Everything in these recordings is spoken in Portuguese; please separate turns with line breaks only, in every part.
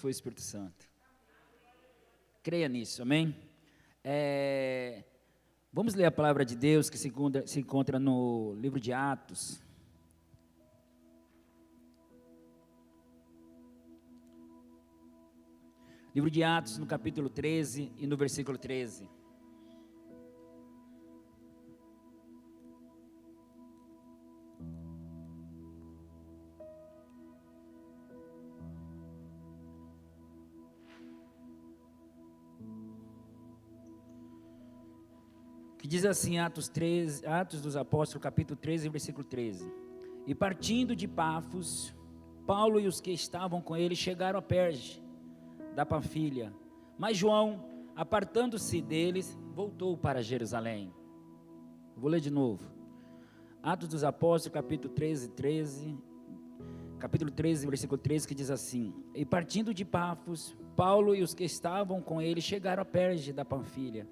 foi o Espírito Santo. Creia nisso, amém? Vamos ler a palavra de Deus que se encontra no livro de Atos. Livro de Atos, no capítulo 13 e no versículo 13. Que diz assim, Atos dos Apóstolos, capítulo 13, versículo 13. E partindo de Pafos, Paulo e os que estavam com ele chegaram a Perge, da Panfilha. Mas João, apartando-se deles, voltou para Jerusalém. Vou ler de novo. Atos dos Apóstolos, capítulo 13, versículo 13, que diz assim: E partindo de Pafos, Paulo e os que estavam com ele chegaram a Perge, da Panfilha.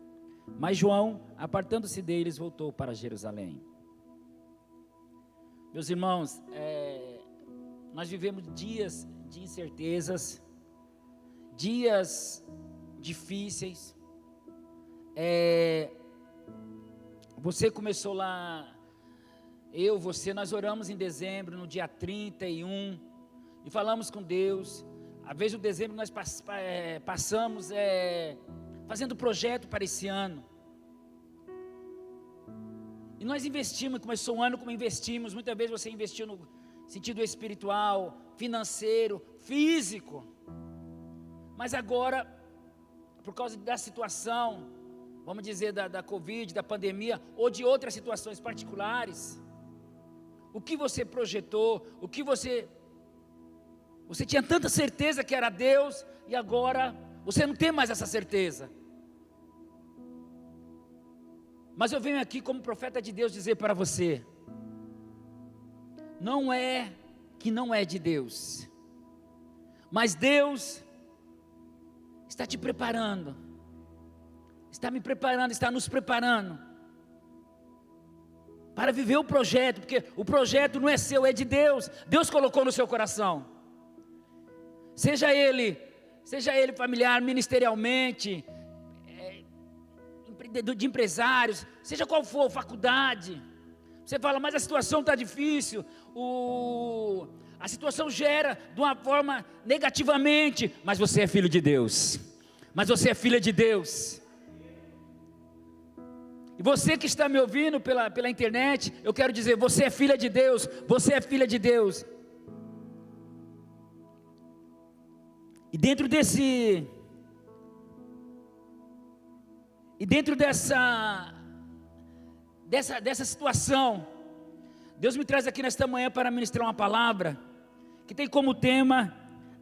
Mas João, apartando-se deles, voltou para Jerusalém. Meus irmãos, nós vivemos dias de incertezas, dias difíceis. Você começou lá, nós oramos em dezembro, no dia 31, e falamos com Deus. Às vezes o dezembro nós passamos fazendo projeto para esse ano. E nós investimos, começou o ano como investimos. Muitas vezes você investiu no sentido espiritual, financeiro, físico. Mas agora, por causa da situação, vamos dizer, da Covid, da pandemia, ou de outras situações particulares, o que você projetou, o que você tinha tanta certeza que era Deus, e agora você não tem mais essa certeza. Mas eu venho aqui como profeta de Deus dizer para você: não é que não é de Deus, mas Deus está te preparando, está me preparando, está nos preparando para viver o projeto, porque o projeto não é seu, é de Deus. Deus colocou no seu coração, seja ele familiar, ministerialmente, de empresários, seja qual for, faculdade. Você fala, mas a situação está difícil, a situação gera de uma forma negativamente, mas você é filho de Deus, mas você é filha de Deus. E você que está me ouvindo pela internet, eu quero dizer, você é filha de Deus, você é filha de Deus. E dentro dessa situação, Deus me traz aqui nesta manhã para ministrar uma palavra que tem como tema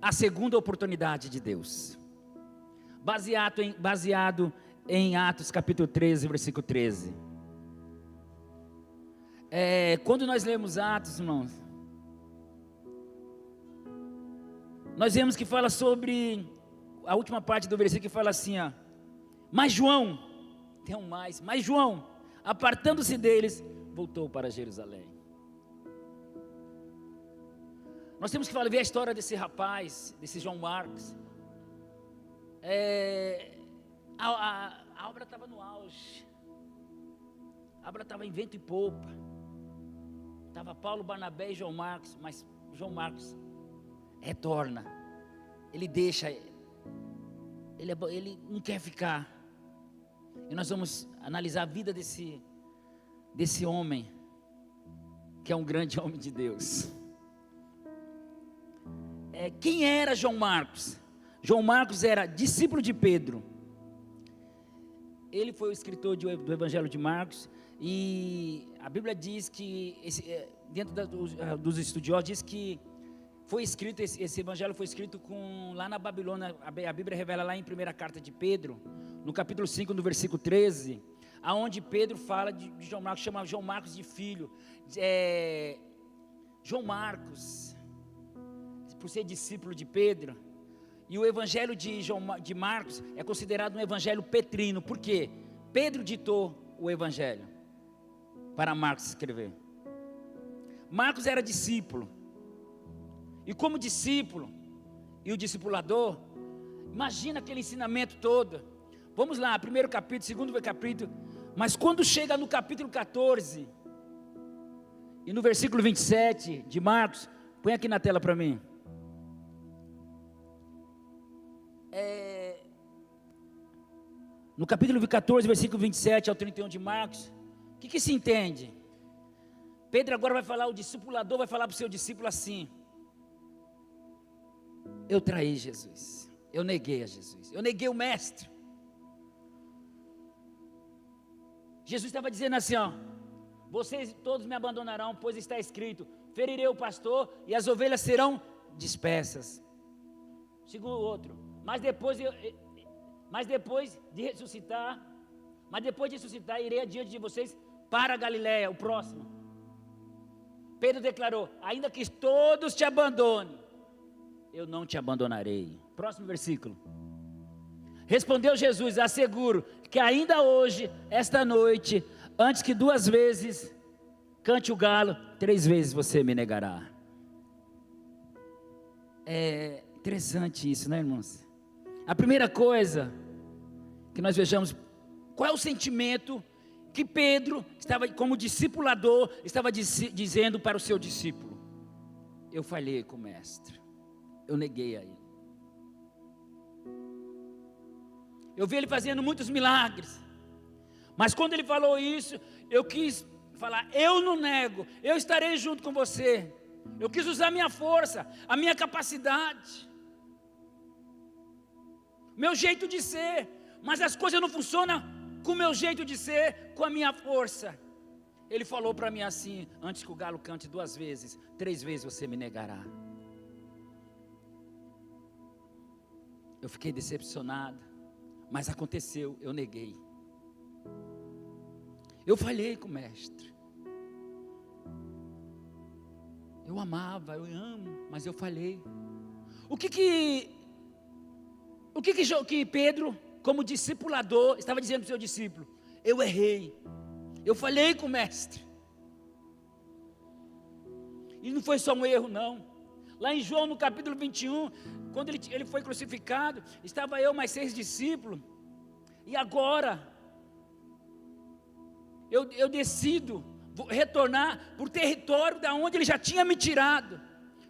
a segunda oportunidade de Deus, baseado em Atos capítulo 13, versículo 13. Quando nós lemos Atos, irmãos, nós vemos que fala sobre a última parte do versículo, que fala assim, ó: mas João, tem um mais, mas João, apartando-se deles, voltou para Jerusalém. Nós temos que ver a história desse rapaz, desse João Marcos. A obra estava no auge, a obra estava em vento e popa, estava Paulo, Barnabé e João Marcos. Mas João Marcos retorna, ele deixa, ele não quer ficar. E nós vamos analisar a vida desse homem, que é um grande homem de Deus. Quem era João Marcos? João Marcos era discípulo de Pedro. Ele foi o escritor do Evangelho de Marcos. E a Bíblia diz que, dentro dos estudiosos, diz que foi escrito, esse evangelho foi escrito lá na Babilônia. A Bíblia revela lá em 1ª carta de Pedro, no capítulo 5, no versículo 13, aonde Pedro fala de João Marcos, chama João Marcos de filho. João Marcos, por ser discípulo de Pedro, e o evangelho de Marcos é considerado um evangelho petrino. Por quê? Pedro ditou o evangelho para Marcos escrever. Marcos era discípulo, e como discípulo, e o discipulador. Imagina aquele ensinamento todo. Vamos lá, primeiro capítulo, segundo capítulo. Mas quando chega no capítulo 14, e no versículo 27 de Marcos, põe aqui na tela para mim. No capítulo 14, versículo 27 ao 31 de Marcos, o que se entende? Pedro agora vai falar, o discipulador vai falar para o seu discípulo assim: eu traí Jesus, eu neguei a Jesus, eu neguei o mestre. Jesus estava dizendo assim, ó: vocês todos me abandonarão, pois está escrito, ferirei o pastor e as ovelhas serão dispersas. Segundo o outro, mas depois de ressuscitar, irei adiante de vocês para a Galiléia, o próximo. Pedro declarou: ainda que todos te abandonem, eu não te abandonarei. Próximo versículo. Respondeu Jesus: asseguro que ainda hoje, esta noite, antes que 2 vezes cante o galo, 3 vezes você me negará. É interessante isso, né, irmãos? A primeira coisa que nós vejamos, qual é o sentimento que Pedro estava, como discipulador, estava dizendo para o seu discípulo: eu falhei com o mestre, eu neguei a ele. Eu vi ele fazendo muitos milagres, mas quando ele falou isso, eu quis falar: eu não nego, eu estarei junto com você. Eu quis usar a minha força, a minha capacidade, meu jeito de ser, mas as coisas não funcionam com o meu jeito de ser, com a minha força. Ele falou para mim assim: antes que o galo cante 2 vezes, 3 vezes você me negará. Eu fiquei decepcionado, mas aconteceu, eu neguei. Eu falhei com o mestre. Eu amava, eu amo, mas eu falhei. O que Pedro, como discipulador, estava dizendo para o seu discípulo? Eu errei, eu falhei com o mestre. E não foi só um erro, não. Lá em João, no capítulo 21, quando ele foi crucificado, estava eu mais 6 discípulos. E agora, eu decido retornar para o território da onde ele já tinha me tirado.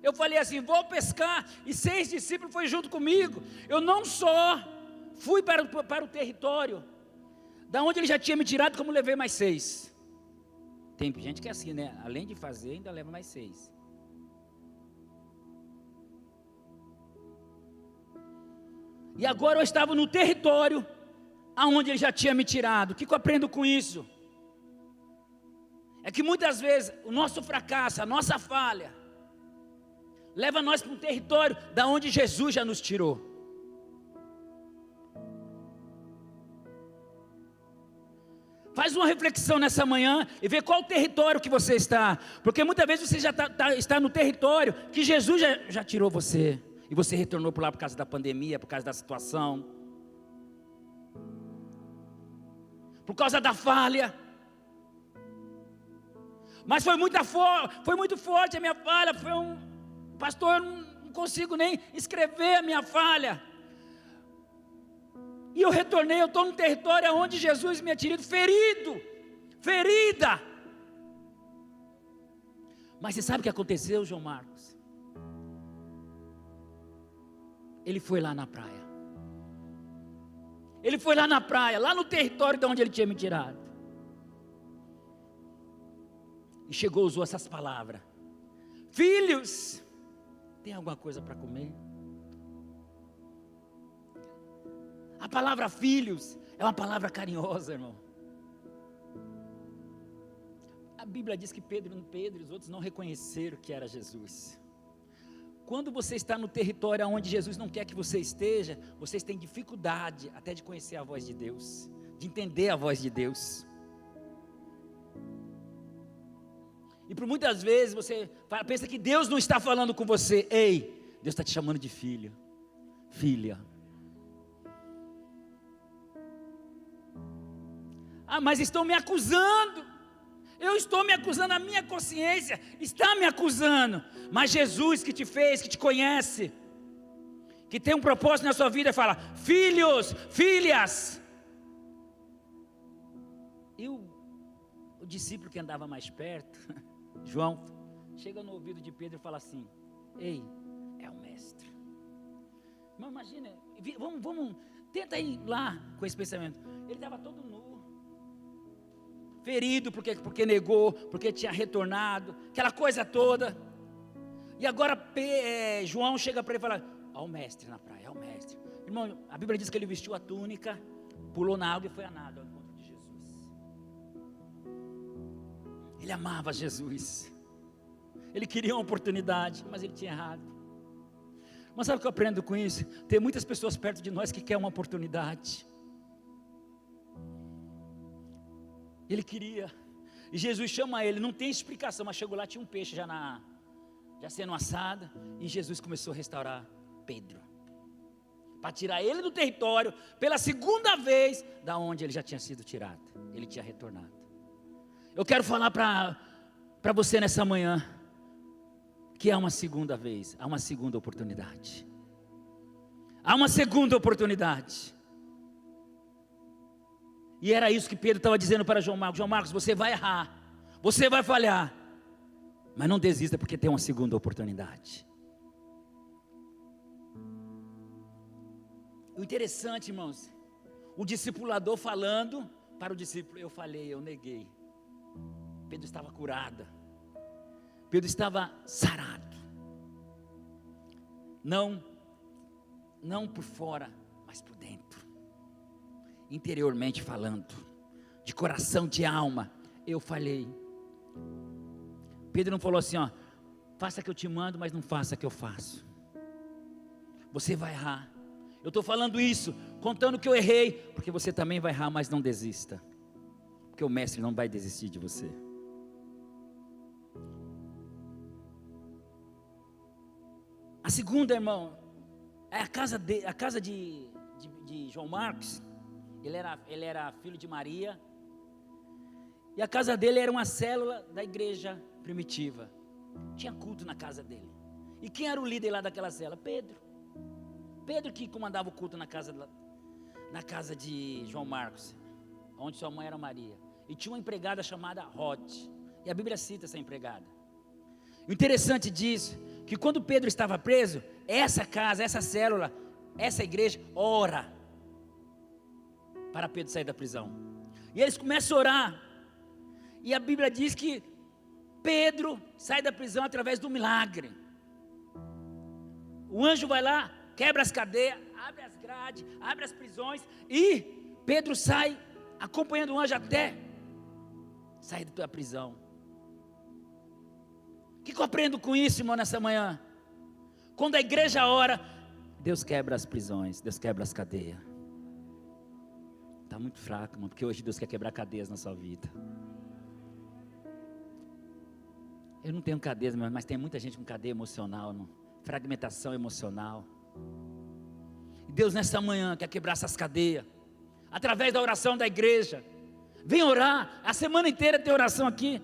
Eu falei assim: vou pescar, e 6 discípulos foram junto comigo. Eu não só fui para o território da onde ele já tinha me tirado, como levei mais 6. Tem gente que é assim, né? Além de fazer, ainda leva mais 6. E agora eu estava no território aonde ele já tinha me tirado. O que eu aprendo com isso? É que muitas vezes o nosso fracasso, a nossa falha, leva nós para um território da onde Jesus já nos tirou. Faz uma reflexão nessa manhã e vê qual território que você está. Porque muitas vezes você já está no território que Jesus já tirou você. E você retornou por lá por causa da pandemia, por causa da situação, por causa da falha. Mas foi muito forte a minha falha. Pastor, eu não consigo nem escrever a minha falha. E eu retornei, eu estou num território onde Jesus me tinha tirado, ferida. Mas você sabe o que aconteceu, João Marcos? Ele foi lá na praia. Ele foi lá na praia, lá no território de onde ele tinha me tirado. E chegou, usou essas palavras: filhos, tem alguma coisa para comer? A palavra filhos é uma palavra carinhosa, irmão. A Bíblia diz que Pedro e os outros não reconheceram que era Jesus. Quando você está no território onde Jesus não quer que você esteja, vocês têm dificuldade até de conhecer a voz de Deus, de entender a voz de Deus. E por muitas vezes você pensa que Deus não está falando com você. Ei, Deus está te chamando de filho, filha. Ah, mas estão me acusando. Eu estou me acusando, a minha consciência está me acusando. Mas Jesus que te fez, que te conhece, que tem um propósito na sua vida, fala: filhos, filhas. E o discípulo que andava mais perto, João, chega no ouvido de Pedro e fala assim: ei, é o mestre. Mas imagina, vamos, tenta ir lá com esse pensamento. Ele estava todo nu, ferido porque negou, porque tinha retornado, aquela coisa toda. E agora João chega para ele e fala: é o mestre na praia, é o mestre. Irmão, a Bíblia diz que ele vestiu a túnica, pulou na água e foi a nado ao encontro de Jesus. Ele amava Jesus, ele queria uma oportunidade, mas ele tinha errado. Mas sabe o que eu aprendo com isso? Tem muitas pessoas perto de nós que querem uma oportunidade. Ele queria, e Jesus chama ele, não tem explicação, mas chegou lá, tinha um peixe já sendo assado, e Jesus começou a restaurar Pedro, para tirar ele do território, pela segunda vez, da onde ele já tinha sido tirado, ele tinha retornado. Eu quero falar para você nessa manhã, que há uma segunda vez, há uma segunda oportunidade. Há uma segunda oportunidade. E era isso que Pedro estava dizendo para João Marcos: João Marcos, você vai errar, você vai falhar, mas não desista, porque tem uma segunda oportunidade. O interessante, irmãos, o discipulador falando para o discípulo: eu falhei, eu neguei. Pedro estava curado, Pedro estava sarado, não por fora, mas por dentro, interiormente falando, de coração, de alma. Eu falhei. Pedro não falou assim: ó, faça que eu te mando, mas não faça que eu faço. Você vai errar. Eu estou falando isso, contando que eu errei, porque você também vai errar, mas não desista, porque o mestre não vai desistir de você. A segunda, irmão, é a casa de João Marcos. Ele era filho de Maria, e a casa dele era uma célula da igreja primitiva. Tinha culto na casa dele. E quem era o líder lá daquela célula? Pedro que comandava o culto na casa de João Marcos, onde sua mãe era Maria. E tinha uma empregada chamada Rod, e a Bíblia cita essa empregada. O interessante disso, que quando Pedro estava preso, essa casa, essa célula, essa igreja ora para Pedro sair da prisão. E eles começam a orar, e a Bíblia diz que Pedro sai da prisão através do milagre. O anjo vai lá, quebra as cadeias, abre as grades, abre as prisões, e Pedro sai acompanhando o anjo até sair da prisão. O que eu aprendo com isso, irmão, nessa manhã? Quando a igreja ora, Deus quebra as prisões, Deus quebra as cadeias. Está muito fraco, irmão, porque hoje Deus quer quebrar cadeias na sua vida. Eu não tenho cadeias, mas tem muita gente com cadeia emocional, não? Fragmentação emocional. Deus nessa manhã quer quebrar essas cadeias, através da oração da igreja. Vem orar, a semana inteira tem oração aqui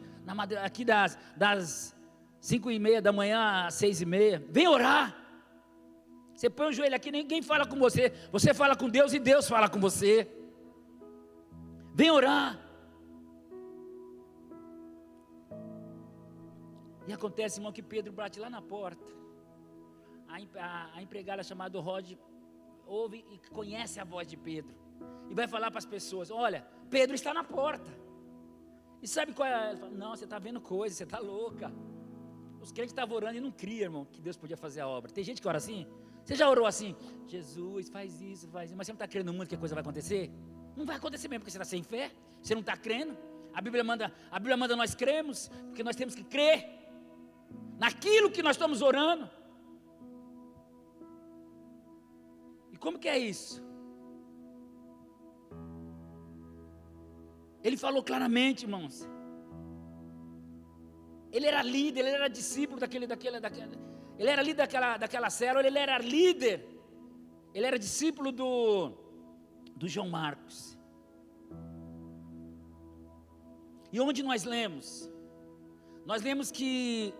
das 5:30 da manhã às 6:30, vem orar. Você põe o joelho aqui, ninguém fala com você, você fala com Deus e Deus fala com você. Vem orar. E acontece, irmão, que Pedro bate lá na porta. A empregada chamada Rod ouve e conhece a voz de Pedro, e vai falar para as pessoas: olha, Pedro está na porta. E sabe qual é? Ele fala: não, você está vendo coisa, você está louca. Os crentes estavam orando e não criam, irmão, que Deus podia fazer a obra. Tem gente que ora assim. Você já orou assim? Jesus, faz isso, mas você não está crendo muito que a coisa vai acontecer? Não vai acontecer mesmo, porque você está sem fé, você não está crendo. A Bíblia manda nós cremos, porque nós temos que crer naquilo que nós estamos orando. E como que é isso? Ele falou claramente, irmãos. Ele era líder, ele era discípulo ele era líder daquela célula, ele era líder, ele era discípulo do João Marcos. E onde nós lemos? Nós lemos que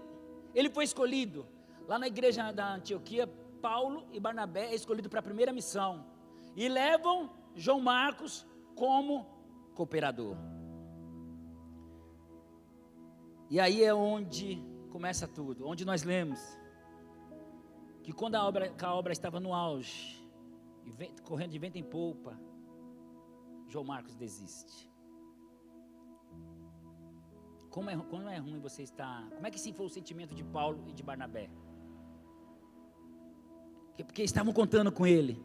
ele foi escolhido lá na igreja da Antioquia Paulo e Barnabé é escolhido para a primeira missão. E levam João Marcos como cooperador. E aí é onde começa tudo, onde nós lemos que quando a obra estava no auge, correndo de vento em polpa, João Marcos desiste. Como é ruim você estar... Como é que sim foi o sentimento de Paulo e de Barnabé? Porque estavam contando com ele.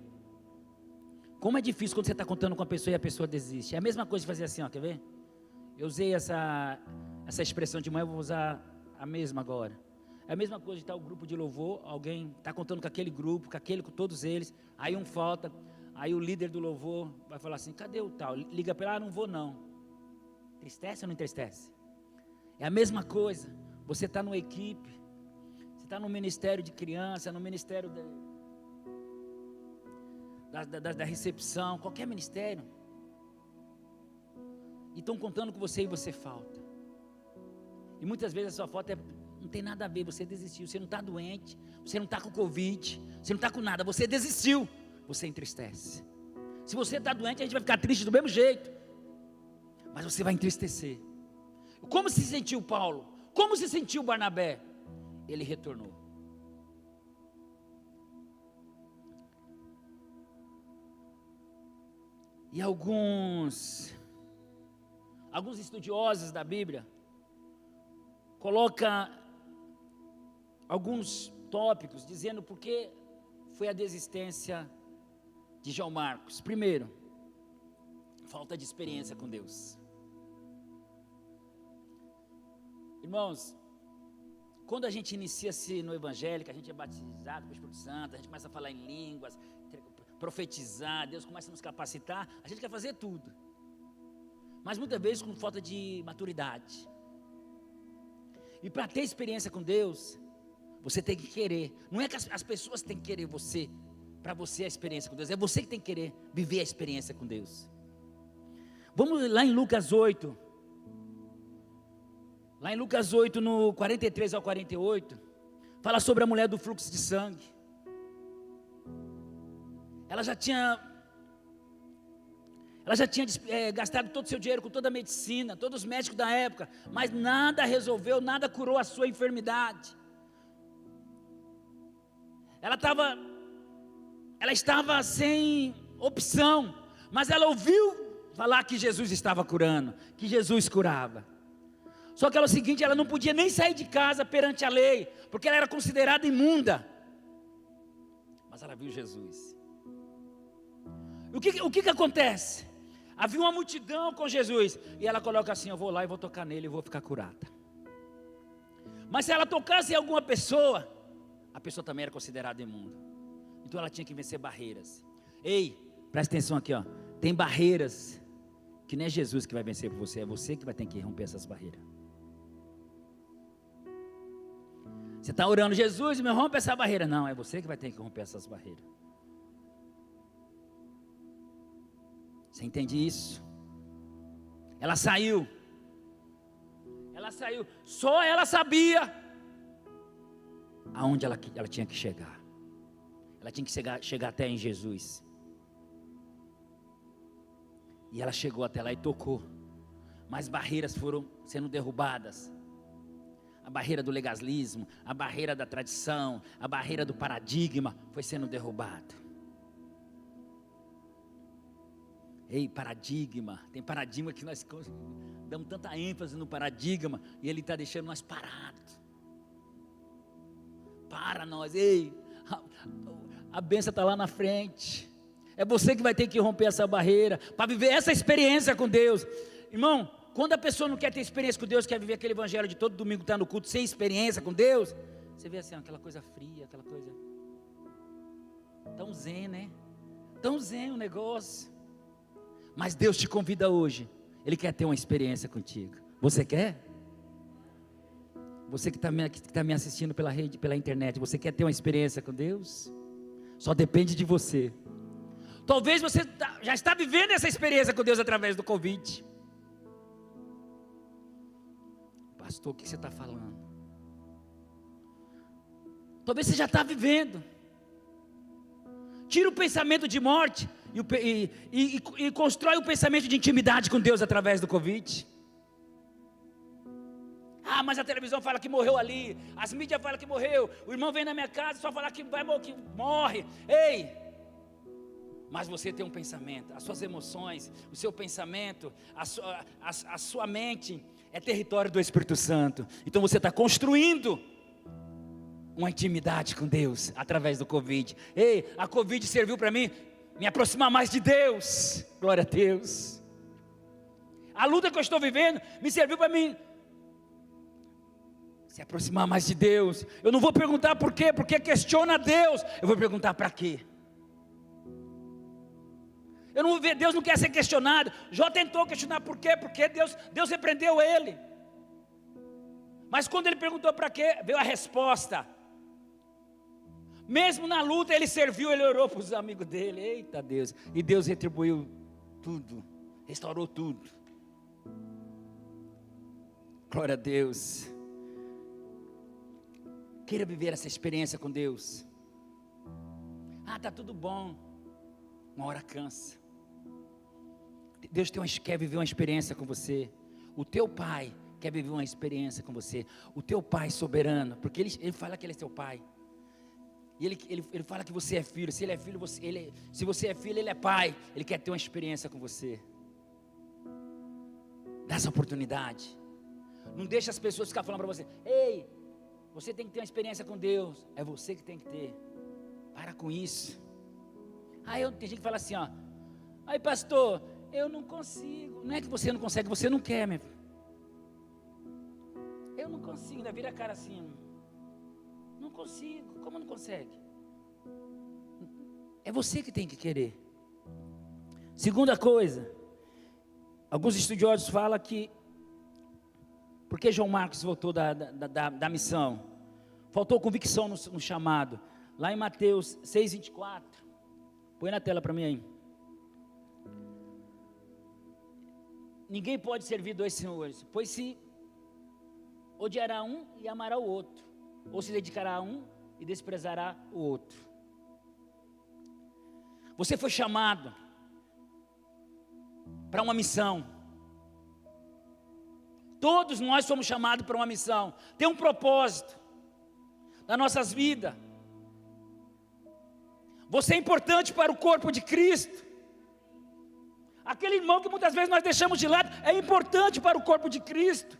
Como é difícil quando você está contando com a pessoa e a pessoa desiste. É a mesma coisa de fazer assim, ó, quer ver? Eu usei essa expressão de manhã, eu vou usar a mesma agora. É a mesma coisa de estar o grupo de louvor, alguém está contando com aquele grupo, com todos eles, aí um falta, aí o líder do louvor vai falar assim, cadê o tal? Liga para ele, não vou não. Entristece ou não entristece? É a mesma coisa, você está numa equipe, você está no ministério de criança, no ministério da recepção, qualquer ministério, e estão contando com você e você falta, e muitas vezes a sua falta não tem nada a ver, você desistiu, você não está doente, você não está com Covid, você não está com nada, você desistiu, você entristece. Se você está doente, a gente vai ficar triste do mesmo jeito, mas você vai entristecer. Como se sentiu Paulo? Como se sentiu Barnabé? Ele retornou. E alguns estudiosos da Bíblia colocam alguns tópicos dizendo por que foi a desistência de João Marcos. Primeiro, falta de experiência com Deus. Irmãos, quando a gente inicia-se no Evangelho, que a gente é batizado pelo Espírito Santo, a gente começa a falar em línguas, profetizar, Deus começa a nos capacitar, a gente quer fazer tudo, mas muitas vezes com falta de maturidade. E para ter experiência com Deus, você tem que querer. Não é que as pessoas têm que querer você, para você a experiência com Deus, é você que tem que querer viver a experiência com Deus. Vamos lá em Lucas 8. Lá em Lucas 8, no 43 ao 48, fala sobre a mulher do fluxo de sangue. Ela já tinha gastado todo o seu dinheiro com toda a medicina, todos os médicos da época, mas nada resolveu, nada curou a sua enfermidade. Ela estava sem opção, mas ela ouviu falar que Jesus estava curando, que Jesus curava. Só que ela é o seguinte, ela não podia nem sair de casa perante a lei, porque ela era considerada imunda. Mas ela viu Jesus. O que acontece? Havia uma multidão com Jesus, e ela coloca assim, eu vou lá e vou tocar nele e vou ficar curada. Mas se ela tocasse em alguma pessoa, a pessoa também era considerada imunda. Então ela tinha que vencer barreiras. Ei, presta atenção aqui, ó. Tem barreiras que nem é Jesus que vai vencer por você, é você que vai ter que romper essas barreiras. Você está orando, Jesus, me rompe essa barreira. Não, é você que vai ter que romper essas barreiras. Você entende isso? Ela saiu, só ela sabia aonde ela tinha que chegar. Ela tinha que chegar até em Jesus. E ela chegou até lá e tocou, mas barreiras foram sendo derrubadas. A barreira do legalismo, a barreira da tradição, a barreira do paradigma foi sendo derrubada. Ei, paradigma, tem paradigma que nós damos tanta ênfase no paradigma, e ele está deixando nós parados. Para nós, ei, a bênção está lá na frente, é você que vai ter que romper essa barreira, para viver essa experiência com Deus. Irmão, quando a pessoa não quer ter experiência com Deus, quer viver aquele evangelho de todo domingo estar no culto, sem experiência com Deus, você vê assim, aquela coisa fria, aquela coisa, tão zen, né, tão zen o negócio. Mas Deus te convida hoje, Ele quer ter uma experiência contigo. Você quer? Você que está me assistindo pela rede, pela internet, você quer ter uma experiência com Deus? Só depende de você. Talvez você já está vivendo essa experiência com Deus através do convite. Pastor, o que você está falando? Talvez você já está vivendo. tira o pensamento de morte e constrói o pensamento de intimidade com Deus através do Covid. Ah, mas a televisão fala que morreu ali, as mídias falam que morreu, o irmão vem na minha casa só falar que morre. Ei, mas você tem um pensamento, as suas emoções, o seu pensamento, a sua mente é território do Espírito Santo. Então você está construindo uma intimidade com Deus através do Covid. Ei, a Covid serviu para mim me aproximar mais de Deus. Glória a Deus. A luta que eu estou vivendo me serviu para mim se aproximar mais de Deus. Eu não vou perguntar por quê, porque questiona Deus. Eu vou perguntar para quê. Deus não quer ser questionado. Jó tentou questionar por quê, porque Deus repreendeu ele. Mas quando ele perguntou para quê, veio a resposta. Mesmo na luta ele serviu, ele orou para os amigos dele. Eita Deus, e Deus retribuiu tudo, restaurou tudo. Glória a Deus. Queira viver essa experiência com Deus. Ah, está tudo bom. Uma hora cansa. Deus quer viver uma experiência com você. O teu pai quer viver uma experiência com você. O teu pai soberano, porque ele fala que ele é seu pai. E ele fala que você é filho. Se ele é filho, se você é filho, ele é pai. Ele quer ter uma experiência com você. Dá essa oportunidade. Não deixa as pessoas ficar falando para você: ei, você tem que ter uma experiência com Deus. É você que tem que ter. Para com isso. Tem gente que fala assim, ó: aí pastor, eu não consigo. Não é que você não consegue, você não quer, meu filho. Eu não consigo, ainda vira a cara assim. Não consigo, como não consegue? É você que tem que querer. Segunda coisa, alguns estudiosos falam que, porque João Marcos voltou da missão, faltou convicção no chamado. Lá em Mateus 6:24, põe na tela para mim aí. Ninguém pode servir dois senhores, pois se odiará um e amará o outro, ou se dedicará a um e desprezará o outro. Você foi chamado para uma missão. Todos nós somos chamados para uma missão. Tem um propósito nas nossas vidas. Você é importante para o corpo de Cristo. Aquele irmão que muitas vezes nós deixamos de lado é importante para o corpo de Cristo.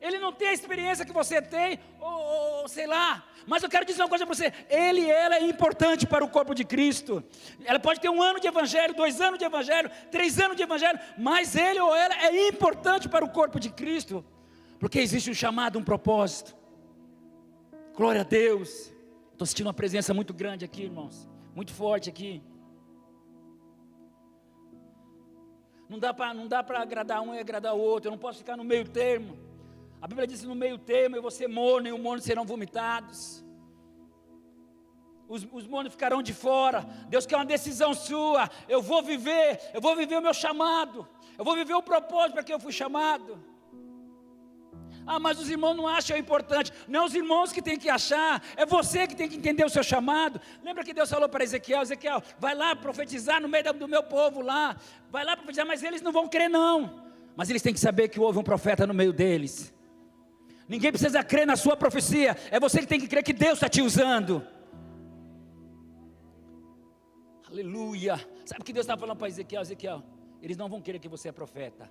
Ele não tem a experiência que você tem, ou sei lá, mas eu quero dizer uma coisa para você: ela é importante para o corpo de Cristo. Ela pode ter 1 ano de evangelho, 2 anos de evangelho, 3 anos de evangelho, mas ele ou ela é importante para o corpo de Cristo, porque existe um chamado, um propósito. Glória a Deus. Estou sentindo uma presença muito grande aqui, irmãos, muito forte aqui. Não dá para agradar um e agradar o outro. Eu não posso ficar no meio termo. A Bíblia diz: no meio termo eu vou ser morno e o morno serão vomitados. Os mornos ficarão de fora. Deus quer uma decisão sua. Eu vou viver o meu chamado. Eu vou viver o propósito para que eu fui chamado. Ah, mas os irmãos não acham importante. Não é os irmãos que tem que achar, é você que tem que entender o seu chamado. Lembra que Deus falou para Ezequiel: Ezequiel, vai lá profetizar no meio do meu povo lá. Vai lá profetizar, mas eles não vão crer não. Mas eles têm que saber que houve um profeta no meio deles. Ninguém precisa crer na sua profecia, é você que tem que crer que Deus está te usando. Aleluia. Sabe o que Deus está falando para Ezequiel? Ezequiel, eles não vão crer que você é profeta.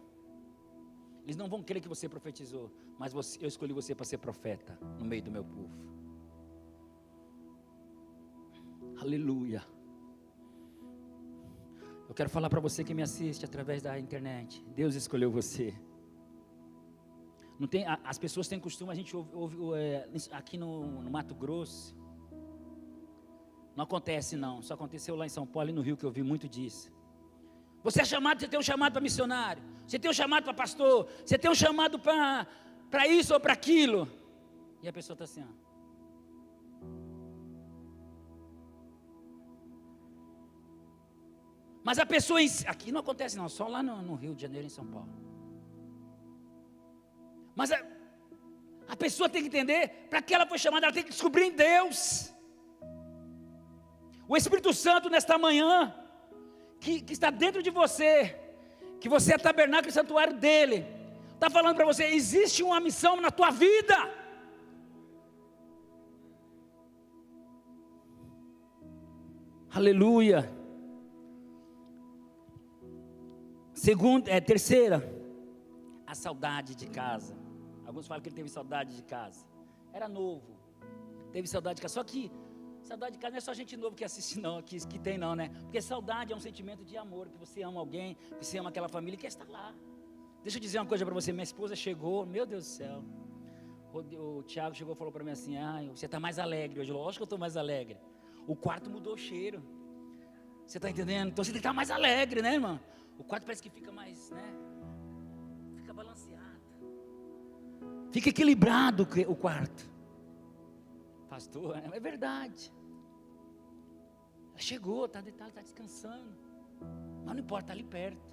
Eles não vão crer que você profetizou, mas eu escolhi você para ser profeta no meio do meu povo. Aleluia. Eu quero falar para você que me assiste através da internet: Deus escolheu você. Não tem, as pessoas têm costume, a gente ouve aqui no Mato Grosso, não acontece não, só aconteceu lá em São Paulo e no Rio, que eu vi muito disso. Você é chamado, você tem um chamado para missionário, você tem um chamado para pastor, você tem um chamado para isso ou para aquilo, e a pessoa está assim, ó. Mas a pessoa, aqui não acontece não, só lá no Rio de Janeiro, em São Paulo. Mas a pessoa tem que entender, para que ela foi chamada, ela tem que descobrir em Deus. O Espírito Santo nesta manhã, que está dentro de você, que você é tabernáculo e santuário dele, está falando para você, existe uma missão na tua vida. Aleluia. Terceira, a saudade de casa. Alguns falam que ele teve saudade de casa. Era novo, teve saudade de casa. Só que saudade de casa não é só gente nova que assiste não, que tem não, né? Porque saudade é um sentimento de amor, que você ama alguém, que você ama aquela família e quer estar lá. Deixa eu dizer uma coisa para você, minha esposa chegou, meu Deus do céu. O Tiago chegou e falou para mim assim, você está mais alegre hoje. Lógico que eu estou mais alegre. O quarto mudou o cheiro. Você está entendendo? Então você tem que estar mais alegre, né, irmão? O quarto parece que fica mais, né? Fica balanceado. Fica equilibrado o quarto. Pastor, é verdade. Ela chegou, está descansando. Mas não importa, está ali perto.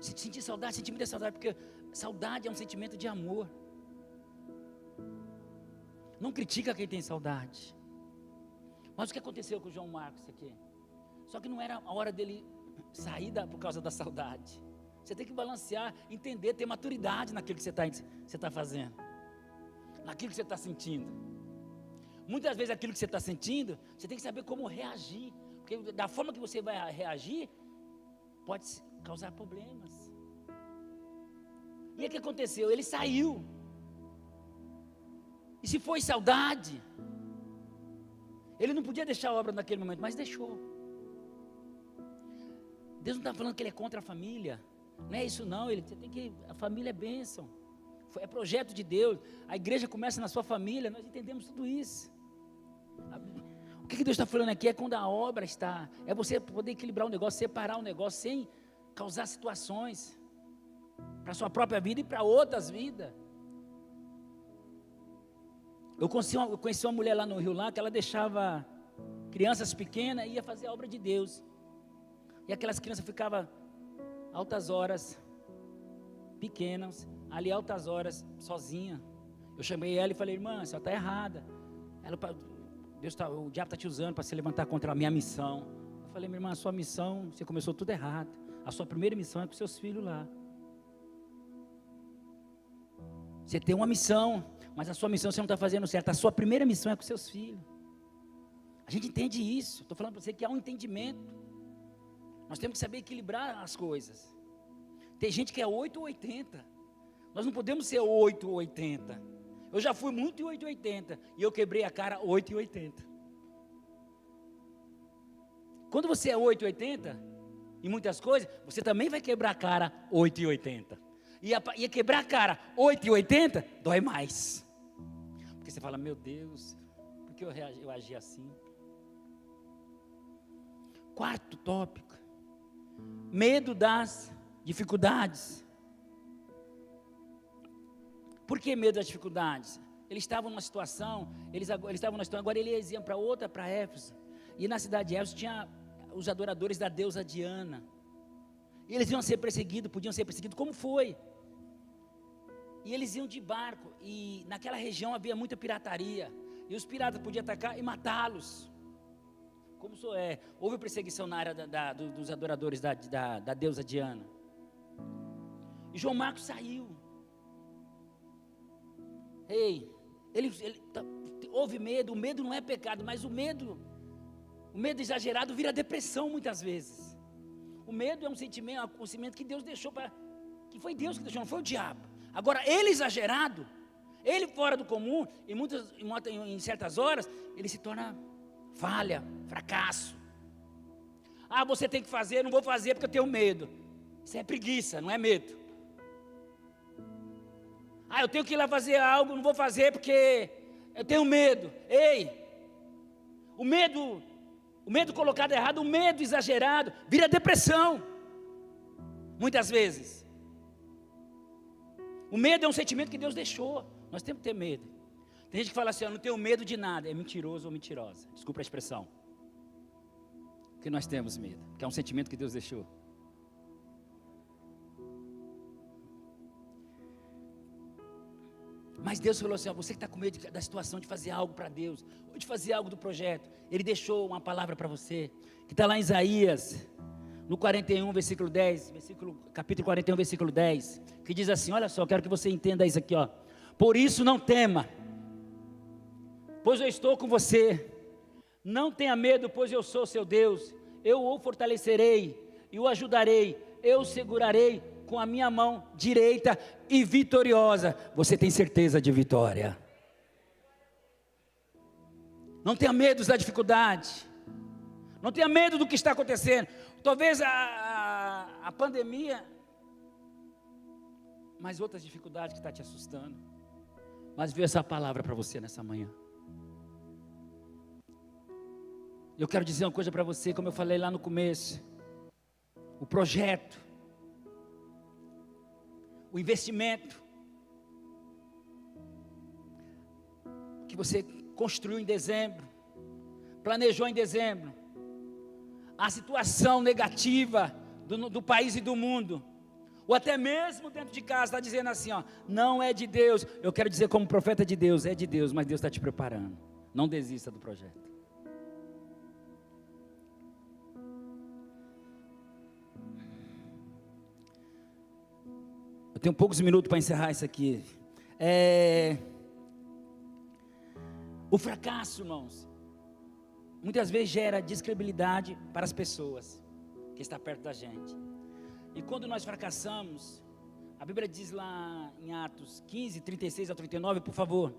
Se sentir saudade, sentir muita saudade, porque saudade é um sentimento de amor. Não critica quem tem saudade. Mas o que aconteceu com o João Marcos aqui? Só que não era a hora dele sair por causa da saudade. Você tem que balancear, entender, ter maturidade naquilo que você está fazendo, naquilo que você está sentindo. Muitas vezes aquilo que você está sentindo, você tem que saber como reagir, porque da forma que você vai reagir, pode causar problemas. E o que aconteceu? Ele saiu. E se foi saudade, ele não podia deixar a obra naquele momento, mas deixou. Deus não está falando que Ele é contra a família. Não é isso não, a família é bênção. É projeto de Deus. A igreja começa na sua família, nós entendemos tudo isso. O que Deus está falando aqui é quando a obra está, é você poder equilibrar o negócio, separar o negócio, sem causar situações, para a sua própria vida e para outras vidas. Eu conheci uma mulher lá no Rio, que ela deixava crianças pequenas e ia fazer a obra de Deus. E aquelas crianças ficavam altas horas, pequenas, ali altas horas, sozinha. Eu chamei ela e falei, irmã, você está errada. O diabo está te usando para se levantar contra a minha missão. Eu falei, minha irmã, a sua missão, você começou tudo errado. A sua primeira missão é com seus filhos lá. Você tem uma missão, mas a sua missão você não está fazendo certo. A sua primeira missão é com seus filhos. A gente entende isso. Estou falando para você que há um entendimento. Nós temos que saber equilibrar as coisas. Tem gente que é 8 ou 80. Nós não podemos ser 8 ou 80. Eu já fui muito 8 ou 80. E eu quebrei a cara 8 e 80. Quando você é 8 e 80, em muitas coisas, você também vai quebrar a cara 8 e 80. E quebrar a cara 8 e 80, dói mais. Porque você fala, meu Deus, por que eu agi assim? Quarto tópico. Medo das dificuldades. Por que medo das dificuldades? Eles estavam numa situação, agora eles iam para outra, para Éfeso. E na cidade de Éfeso tinha os adoradores da deusa Diana. E eles iam ser perseguidos, podiam ser perseguidos, como foi? E eles iam de barco, e naquela região havia muita pirataria. E os piratas podiam atacar e matá-los. Houve perseguição na área dos adoradores da deusa Diana. E João Marcos saiu. Houve medo. O medo não é pecado, mas o medo exagerado vira depressão muitas vezes. O medo é um sentimento que Deus deixou que foi Deus que deixou, não foi o diabo. Agora, ele exagerado, ele fora do comum, em certas horas, ele se torna falha, fracasso. Você tem que fazer, não vou fazer porque eu tenho medo. Isso é preguiça, não é medo. Eu tenho que ir lá fazer algo, não vou fazer porque eu tenho medo. O medo colocado errado, o medo exagerado, vira depressão. Muitas vezes. O medo é um sentimento que Deus deixou. Nós temos que ter medo. Tem gente que fala assim, eu não tenho medo de nada. É mentiroso ou mentirosa. Desculpa a expressão. Porque nós temos medo. Que é um sentimento que Deus deixou. Mas Deus falou assim, ó, você que está com medo da situação de fazer algo para Deus, ou de fazer algo do projeto, Ele deixou uma palavra para você, que está lá em Isaías, no 41, versículo 10, capítulo 41, versículo 10, que diz assim, olha só, quero que você entenda isso aqui, ó. Por isso não tema, pois eu estou com você, não tenha medo, pois eu sou seu Deus, eu o fortalecerei e o ajudarei, eu o segurarei com a minha mão direita e vitoriosa. Você tem certeza de vitória. Não tenha medo da dificuldade, não tenha medo do que está acontecendo. Talvez a pandemia, mas outras dificuldades que estão te assustando. Mas veio essa palavra para você nessa manhã. Eu quero dizer uma coisa para você, como eu falei lá no começo. O projeto, o investimento que você construiu em dezembro, planejou em dezembro, a situação negativa do país e do mundo, ou até mesmo dentro de casa, está dizendo assim, ó, não é de Deus. Eu quero dizer como profeta de Deus, é de Deus, mas Deus está te preparando. Não desista do projeto. Eu tenho poucos minutos para encerrar isso aqui. O fracasso, irmãos, muitas vezes gera descredibilidade para as pessoas que estão perto da gente. E quando nós fracassamos, a Bíblia diz lá em Atos 15, 36 a 39, por favor.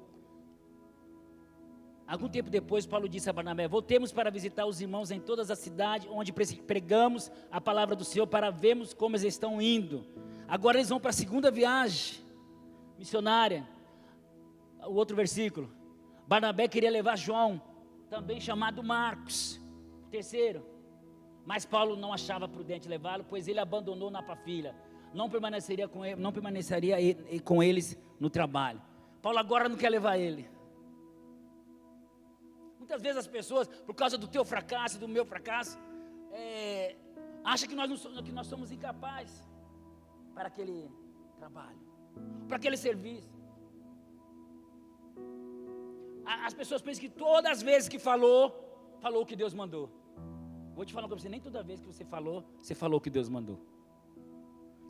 Algum tempo depois, Paulo disse a Barnabé, voltemos para visitar os irmãos em todas as cidades, onde pregamos a palavra do Senhor, para vermos como eles estão indo. Agora eles vão para a segunda viagem missionária. O outro versículo, Barnabé queria levar João, também chamado Marcos, terceiro, mas Paulo não achava prudente levá-lo, pois ele abandonou na Pafilha, não permaneceria com eles no trabalho. Paulo agora não quer levar ele. Muitas vezes as pessoas, por causa do teu fracasso, do meu fracasso, acham que nós somos incapazes para aquele trabalho, para aquele serviço. As pessoas pensam que todas as vezes que falou o que Deus mandou. Vou te falar para você, nem toda vez que você falou o que Deus mandou.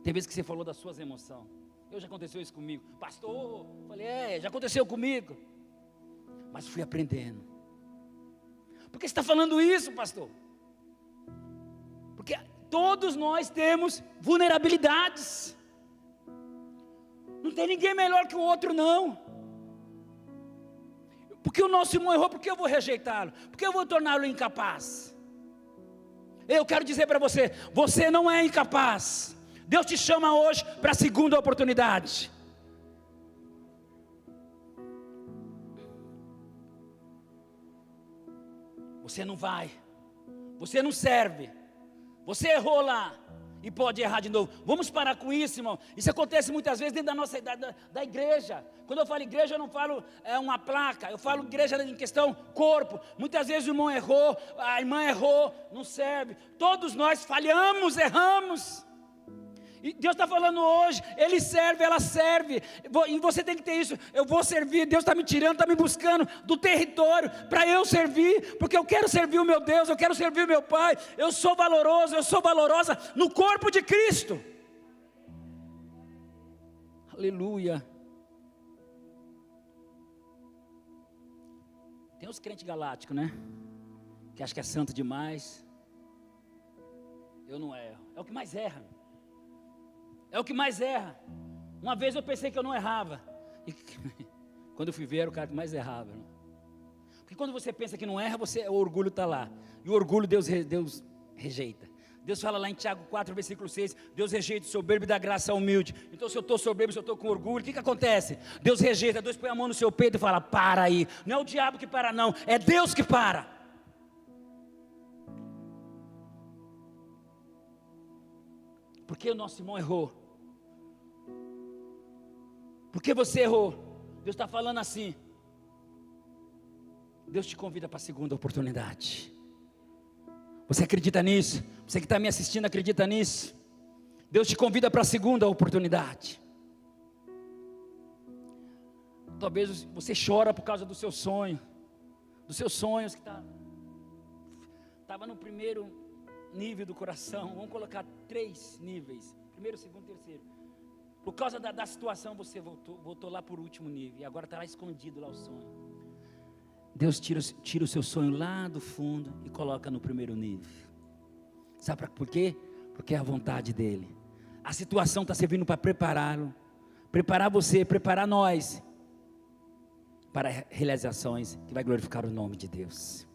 Tem vezes que você falou das suas emoções. Já aconteceu isso comigo. Pastor, falei, já aconteceu comigo. Mas fui aprendendo. Por que você está falando isso, pastor? Porque todos nós temos vulnerabilidades. Não tem ninguém melhor que o outro, não. Porque o nosso irmão errou, por que eu vou rejeitá-lo? Por que eu vou torná-lo incapaz? Eu quero dizer para você, você não é incapaz. Deus te chama hoje para a segunda oportunidade. Você não vai, você não serve, você errou lá e pode errar de novo. Vamos parar com isso, irmão. Isso acontece muitas vezes dentro da nossa da igreja. Quando eu falo igreja, eu não falo uma placa, eu falo igreja em questão corpo. Muitas vezes o irmão errou, a irmã errou, não serve. Todos nós falhamos, erramos. E Deus está falando hoje, Ele serve, ela serve, e você tem que ter isso. Eu vou servir, Deus está me tirando, está me buscando do território para eu servir, porque eu quero servir o meu Deus, eu quero servir o meu Pai. Eu sou valoroso, eu sou valorosa no corpo de Cristo. Aleluia. Tem os crentes galácticos, né? Que acham que é santo demais. Eu não erro, é o que mais erra. É o que mais erra. Uma vez eu pensei que eu não errava. E quando eu fui ver, era o cara que mais errava. Porque quando você pensa que não erra, o orgulho está lá. E o orgulho Deus rejeita. Deus fala lá em Tiago 4, versículo 6, Deus rejeita o soberbo e dá graça ao humilde. Então se eu estou soberbo, se eu estou com orgulho, o que acontece? Deus rejeita, Deus põe a mão no seu peito e fala, para aí. Não é o diabo que para não, é Deus que para. Porque o nosso irmão errou. Porque você errou. Deus está falando assim. Deus te convida para a segunda oportunidade. Você acredita nisso? Você que está me assistindo acredita nisso? Deus te convida para a segunda oportunidade. Talvez você chora por causa do seu sonho, dos seus sonhos que estava no primeiro nível do coração. Vamos colocar 3 níveis: primeiro, segundo, terceiro. Por causa da situação você voltou lá por último nível, e agora está lá escondido lá o sonho. Deus tira o seu sonho lá do fundo e coloca no primeiro nível. Sabe por quê? Porque é a vontade dele. A situação está servindo para prepará-lo, preparar você, preparar nós para realizações que vai glorificar o nome de Deus.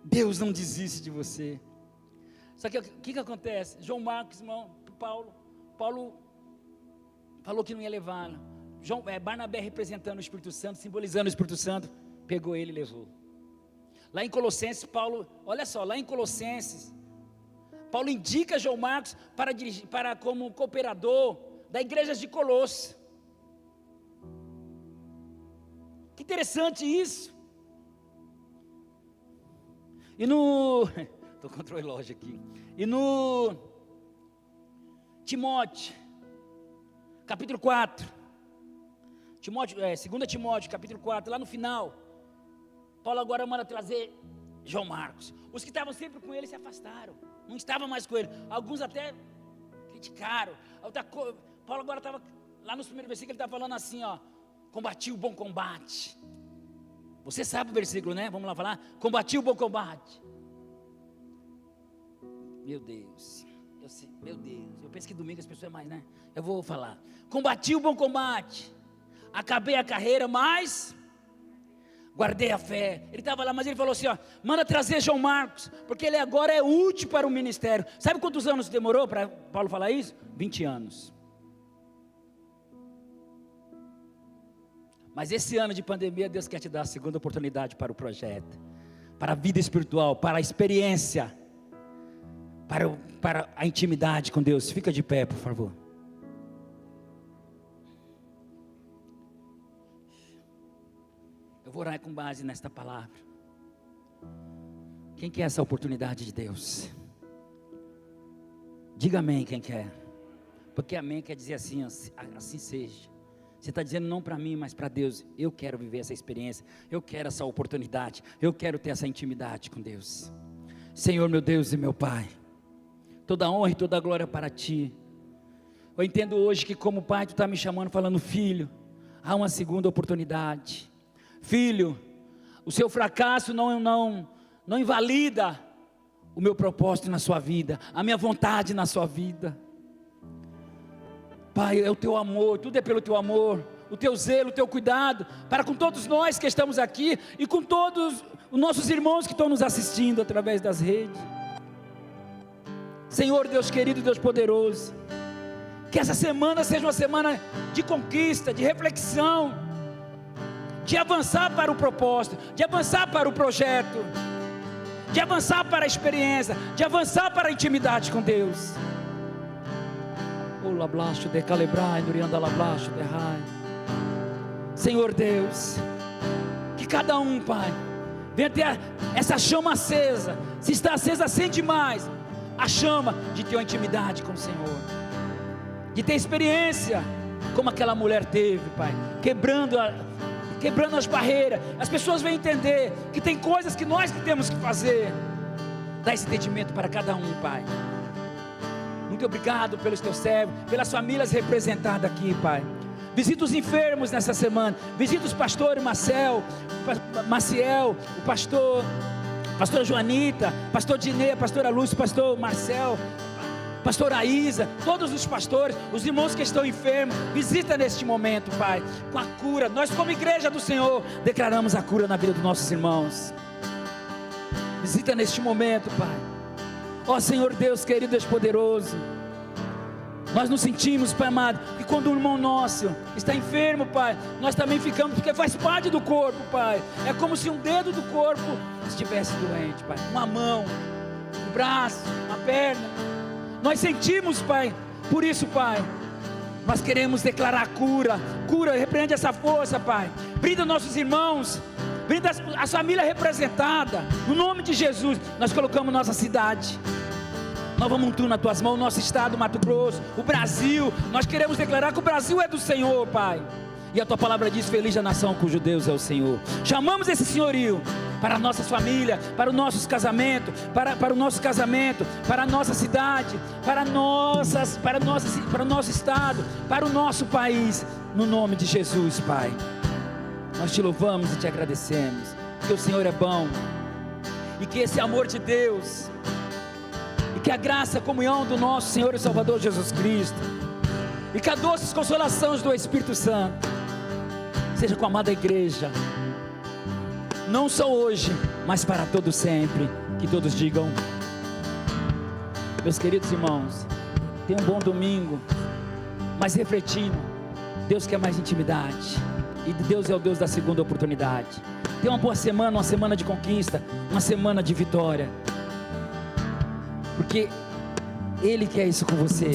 Deus não desiste de você. Só que o que acontece? João Marcos, irmão, Paulo falou que não ia levá-lo. Barnabé representando o Espírito Santo, simbolizando o Espírito Santo, pegou ele e levou. Lá em Colossenses, olha só, lá em Colossenses, Paulo indica João Marcos como cooperador da igreja de Colosso. Que interessante isso. E estou contra o relógio aqui. E no Timóteo, capítulo 4, 2 Timóteo, capítulo 4, lá no final, Paulo agora manda trazer João Marcos. Os que estavam sempre com ele se afastaram, não estavam mais com ele. Alguns até criticaram. Paulo agora estava, lá nos primeiros versículos, ele está falando assim, ó: combati o bom combate. Você sabe o versículo, né? Vamos lá falar. Combati o bom combate. Meu Deus, eu penso que domingo as pessoas mais, né? Eu vou falar. Combati o bom combate, acabei a carreira, mas guardei a fé. Ele estava lá, mas ele falou assim, ó: manda trazer João Marcos, porque ele agora é útil para o ministério. Sabe quantos anos demorou para Paulo falar isso? 20 anos. Mas esse ano de pandemia, Deus quer te dar a segunda oportunidade para o projeto, para a vida espiritual, para a experiência, para a intimidade com Deus. Fica de pé, por favor. Eu vou orar com base nesta palavra. Quem quer essa oportunidade de Deus? Diga amém quem quer. Porque amém quer dizer assim, assim seja. Você está dizendo não para mim, mas para Deus. Eu quero viver essa experiência, eu quero essa oportunidade, eu quero ter essa intimidade com Deus. Senhor, meu Deus e meu Pai, toda honra e toda glória para Ti. Eu entendo hoje que como Pai, Tu está me chamando, falando: filho, há uma segunda oportunidade. Filho, o seu fracasso não invalida o meu propósito na sua vida, a minha vontade na sua vida. Pai, é o Teu amor, tudo é pelo Teu amor, o Teu zelo, o Teu cuidado, para com todos nós que estamos aqui, e com todos os nossos irmãos que estão nos assistindo através das redes. Senhor Deus querido, Deus poderoso, que essa semana seja uma semana de conquista, de reflexão, de avançar para o propósito, de avançar para o projeto, de avançar para a experiência, de avançar para a intimidade com Deus. Senhor Deus, que cada um, Pai, venha ter essa chama acesa. Se está acesa, acende mais a chama de ter uma intimidade com o Senhor, de ter experiência como aquela mulher teve, Pai, quebrando as barreiras. As pessoas vão entender que tem coisas que nós que temos que fazer. Dá esse entendimento para cada um, Pai. Muito obrigado pelos teus servos, pelas famílias representadas aqui, Pai. Visita os enfermos nessa semana. Visita os pastores Maciel, o pastora Joanita, pastor Dinei, pastora Lúcia, pastor Marcel, pastora Isa, todos os pastores, os irmãos que estão enfermos. Visita neste momento, Pai, com a cura. Nós como igreja do Senhor declaramos a cura na vida dos nossos irmãos. Visita neste momento, Pai. Ó Senhor Deus querido, Deus poderoso, nós nos sentimos, Pai amado, que quando um irmão nosso está enfermo, Pai, nós também ficamos, porque faz parte do corpo, Pai. É como se um dedo do corpo estivesse doente, Pai, uma mão, um braço, uma perna. Nós sentimos, Pai, por isso, Pai, nós queremos declarar cura, repreende essa força, Pai. Brinda nossos irmãos, brinda a família representada, no nome de Jesus. Nós colocamos nossa cidade, Nova Mutum nas tuas mãos, nosso estado, Mato Grosso, o Brasil. Nós queremos declarar que o Brasil é do Senhor, Pai. E a tua palavra diz: feliz a nação cujo Deus é o Senhor. Chamamos esse senhorio para nossas famílias, para o nosso casamento, para o nosso casamento, para a nossa cidade, para o nosso estado, para o nosso país, no nome de Jesus, Pai. Nós te louvamos e te agradecemos, porque o Senhor é bom, e que esse amor de Deus, e que a graça e a comunhão do nosso Senhor e Salvador Jesus Cristo, e que a doce consolação do Espírito Santo seja com a amada igreja, não só hoje, mas para todo sempre. Que todos digam. Meus queridos irmãos, tenham um bom domingo, mas refletindo, Deus quer mais intimidade, e Deus é o Deus da segunda oportunidade. Tenha uma boa semana, uma semana de conquista, uma semana de vitória, porque Ele quer isso com você.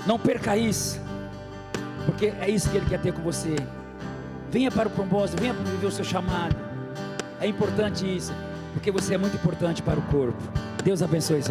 Não perca isso, porque é isso que Ele quer ter com você. Venha para o propósito, venha para viver o seu chamado. É importante isso, porque você é muito importante para o corpo. Deus abençoe sua vida.